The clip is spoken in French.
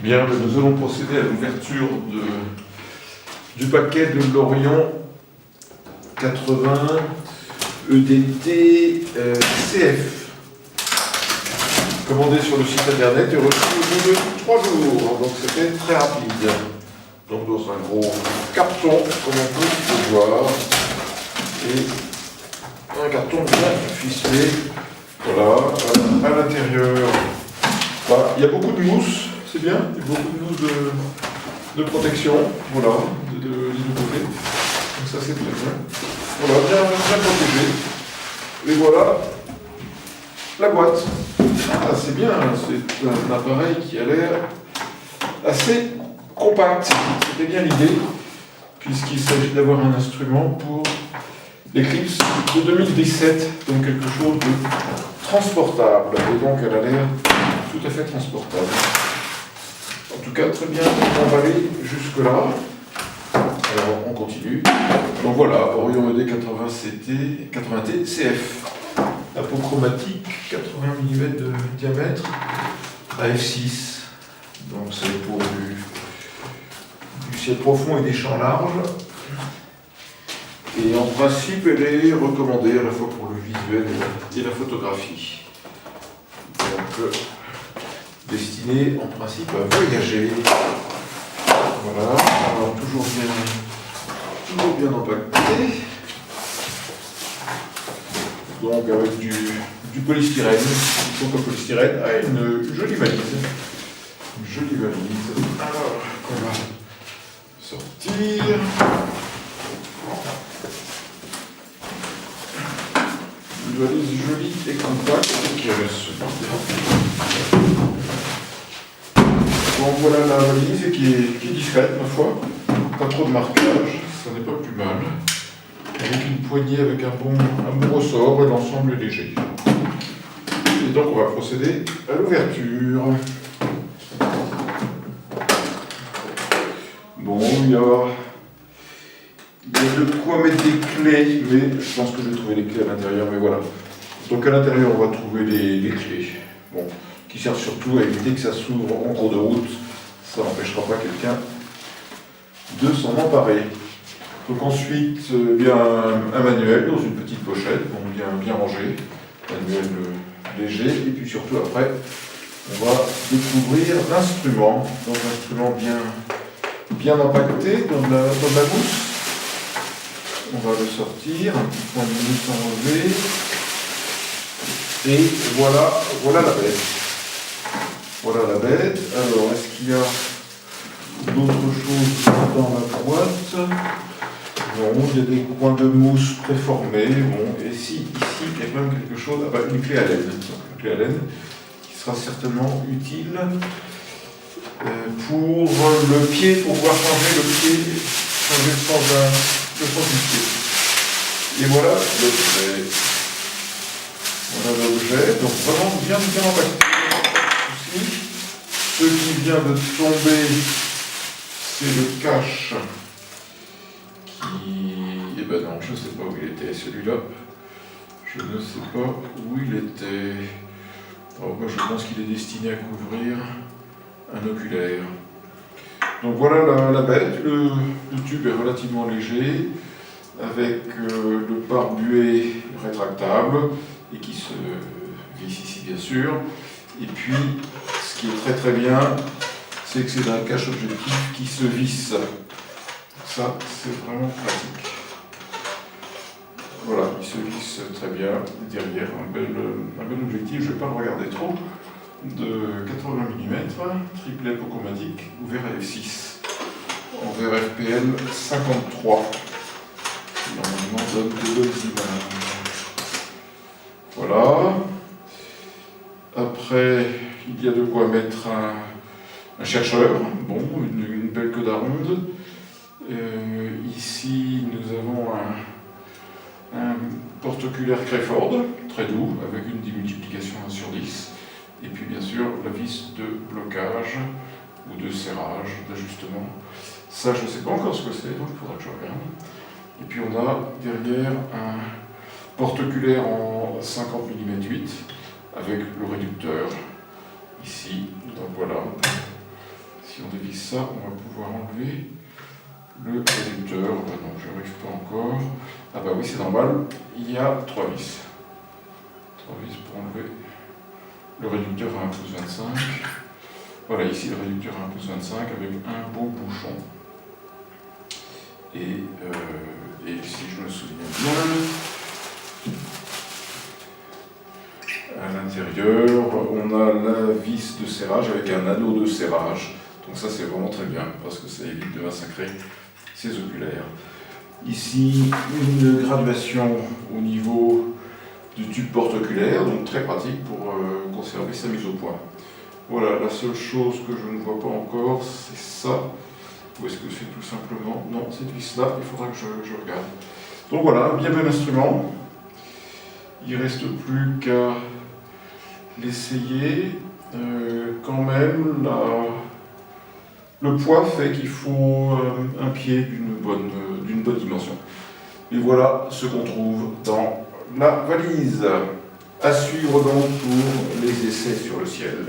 Bien, nous allons procéder à l'ouverture du paquet de Lorion 80 EDT CF, commandé sur le site internet et reçu au bout de 3 jours, donc c'était très rapide. Donc dans un gros carton, comme on peut le voir, et un carton bien ficelé. Voilà, à l'intérieur, voilà, il y a beaucoup de mousse. C'est bien, il y a beaucoup de mousse de protection, voilà, des deux côtés. Donc ça c'est très bien. Voilà, bien protégé. Et voilà la boîte. Ah, c'est bien, c'est un appareil qui a l'air assez compact. C'était bien l'idée, puisqu'il s'agit d'avoir un instrument pour l'Eclipse de 2017, donc quelque chose de transportable. Et donc elle a l'air tout à fait transportable. En tout cas, très bien emballé jusque-là. Alors, on continue. Donc voilà, Orion ED 80T CF. La peau chromatique, 80 mm de diamètre, à f6. Donc c'est pour du ciel profond et des champs larges. Et en principe, elle est recommandée à la fois pour le visuel et la photographie. Donc, destiné en principe à voyager. Voilà, alors toujours bien empaqueté. Donc avec du polystyrène, donc le polystyrène a une jolie valise. Une jolie valise. Alors, on va sortir. Une valise jolie et compacte qui reste. Donc voilà la valise qui est discrète, ma foi. Pas trop de marquage, ça n'est pas plus mal. Avec une poignée avec un bon ressort et l'ensemble est léger. Et donc on va procéder à l'ouverture. Bon, il y a de quoi mettre des clés, mais je pense que je vais trouver les clés à l'intérieur, mais voilà. Donc à l'intérieur on va trouver les clés. Bon, qui servent surtout à éviter que ça s'ouvre en cours de route. Ça n'empêchera pas quelqu'un de s'en emparer. Donc ensuite, bien un manuel dans une petite pochette, bon, bien rangé, manuel léger, et puis surtout après, on va découvrir l'instrument, donc l'instrument bien empaqueté dans de la mousse. On va le sortir, un petit point de mousse enlevé, et voilà la bête. Voilà la bête. Alors, est-ce qu'il y a d'autres choses dans la boîte? Non, il y a des coins de mousse préformés. Bon, et ici, il y a quand même quelque chose. Ah bah, une clé à laine. Une clé à laine qui sera certainement utile pour le pied, pour pouvoir changer le pied, changer le sens du pied. Et voilà l'objet. Voilà l'objet. Donc vraiment bien empaqueté. Ce qui vient de tomber, c'est le cache qui... Eh ben non, je ne sais pas où il était, celui-là. Je ne sais pas où il était. Alors moi, je pense qu'il est destiné à couvrir un oculaire. Donc voilà la bête. Le tube est relativement léger, avec le pare-buée rétractable, et qui se visse ici bien sûr. Et puis, ce qui est très bien, c'est que c'est un cache objectif qui se visse. Ça, c'est vraiment pratique. Voilà, il se visse très bien derrière. Un bel objectif, je ne vais pas le regarder trop. De 80 mm, triplet pocomatique, ouvert à f6. En verre FPL 53. Qui normalement donne de bonnes images. Voilà. Après, il y a de quoi mettre un chercheur, bon, une belle queue d'aronde. Ici, nous avons un porte-oculaire Crayford, très doux, avec une démultiplication 1/10. Et puis, bien sûr, la vis de blocage ou de serrage, d'ajustement. Ça, je ne sais pas encore ce que c'est, donc il faudra que je regarde. Et puis, on a derrière un porte-oculaire en 50 mm 8 avec le réducteur ici. Donc voilà, Si on dévisse ça, on va pouvoir enlever le réducteur. Non, je n'arrive pas encore. Ah bah oui, c'est normal, il y a 3 vis. 3 vis pour enlever le réducteur à 1+25. Voilà, ici le réducteur à 1+25 avec un beau bouchon. Et si je me souviens bien, à l'intérieur, on a la vis de serrage avec un anneau de serrage. Donc ça c'est vraiment très bien parce que ça évite de massacrer ses oculaires. Ici, une graduation au niveau du tube porte-oculaire, donc très pratique pour conserver sa mise au point. Voilà, la seule chose que je ne vois pas encore, c'est ça. Ou est-ce que c'est tout simplement... Non, cette vis-là, il faudra que je regarde. Donc voilà, un bien bel instrument. Il ne reste plus qu'à l'essayer. Quand même, le poids fait qu'il faut un pied d'une bonne dimension. Et voilà ce qu'on trouve dans la valise. À suivre donc pour les essais sur le ciel.